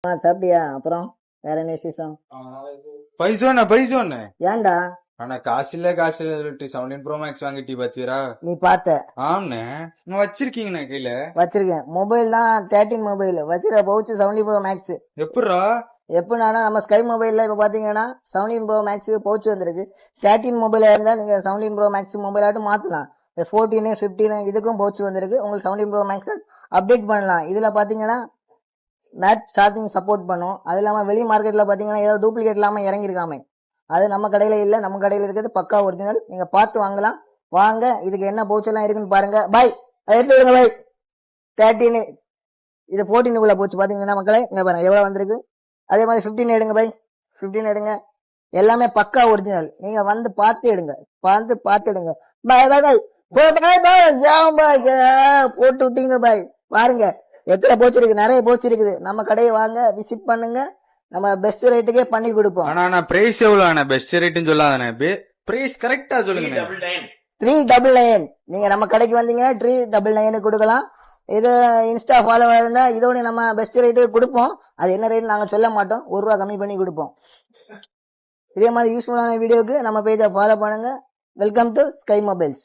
சாப்பிட்டியா? அப்புறம் வேற என்ன விசேஷம்? பைசோன்னு ஏன்டா? ஆனா காசு சொல்லிட்டு 17 ப்ரோ மேக்ஸ் வாங்கிட்டி பாத்தீரா? நீ பார்த்த? ஆம்ண்ணே, நான் வச்சிருக்கீங்கண்ணே கையில. வச்சிருக்கேன். மொபைல் தான் 13 மொபைல் வச்சிருக்க பவுச்சு 17 ப்ரோ மேக்ஸ். எப்படா? எப்படின்னா நம்ம ஸ்கை மொபைல்ல இப்ப பாத்தீங்கன்னா 17 ப்ரோ மேக்ஸ் பவுச் வந்திருக்கு. 13 மொபைலா இருந்தா நீங்க 17 ப்ரோ மேக்ஸ் மொபைலாட்டு மாத்தலாம். 14 15 இதுக்கும் பவுச் வந்திருக்கு. உங்களுக்கு 17 ப்ரோ மேக்ஸ் அப்டேட் பண்ணலாம். இதுல பாத்தீங்கன்னா மேட் சார்ஜிங் சப்போர்ட் பண்ணும். அது இல்லாம வெளி மார்க்கெட்ல பாத்தீங்கன்னா ஏதோ டூப்ளிகேட் இல்லாம இறங்கிருக்காமே, அது நம்ம கடையில இல்ல. நம்ம கடையில இருக்கிறது பக்கா ஒரிஜினல். நீங்க பார்த்து வாங்கலாம். வாங்க, இதுக்கு என்ன பவுச் எல்லாம் இருக்குன்னு பாருங்க. பாய், எடுத்து விடுங்க பாய். 13 இது 14 போச்சு பாத்தீங்கன்னா மக்களே, இங்க பாருங்க எவ்வளவு வந்திருக்கு. அதே மாதிரி 15 எடுங்க பாய், 15 எடுங்க. எல்லாமே பக்கா ஒரிஜினல். நீங்க வந்து பார்த்து எடுங்க, பார்த்து எடுங்க. பாய் பாய் பாய் போட்டு விட்டீங்க பாய். பாருங்க எத்தனை போச்சு இருக்கு, நிறைய போச்சு இருக்குது. நம்ம கடையை வாங்க, விசிட் பண்ணுங்க. நம்ம பெஸ்ட் ரேட்டுக்கே பண்ணி கொடுப்போம். ஆனா பிரைஸ் எவ்வளவு பெஸ்ட் ரேட்னு சொல்லாதானே, பிரைஸ் கரெக்டா சொல்லுங்க. 399. நீங்க நம்ம கடைக்கு வந்தீங்கன்னா 399 கொடுக்கலாம். இது இன்ஸ்டா ஃபாலோவர் இருந்தா இதோட நம்ம பெஸ்ட் ரேட்டு கொடுப்போம். அது என்ன ரேட் நாங்க சொல்ல மாட்டோம், ₹1 கம்மி பண்ணி கொடுப்போம். இதே மாதிரி யூஸ்ஃபுல்லான வீடியோக்கு நம்ம பேஜை ஃபாலோ பண்ணுங்க. Welcome to sky mobiles.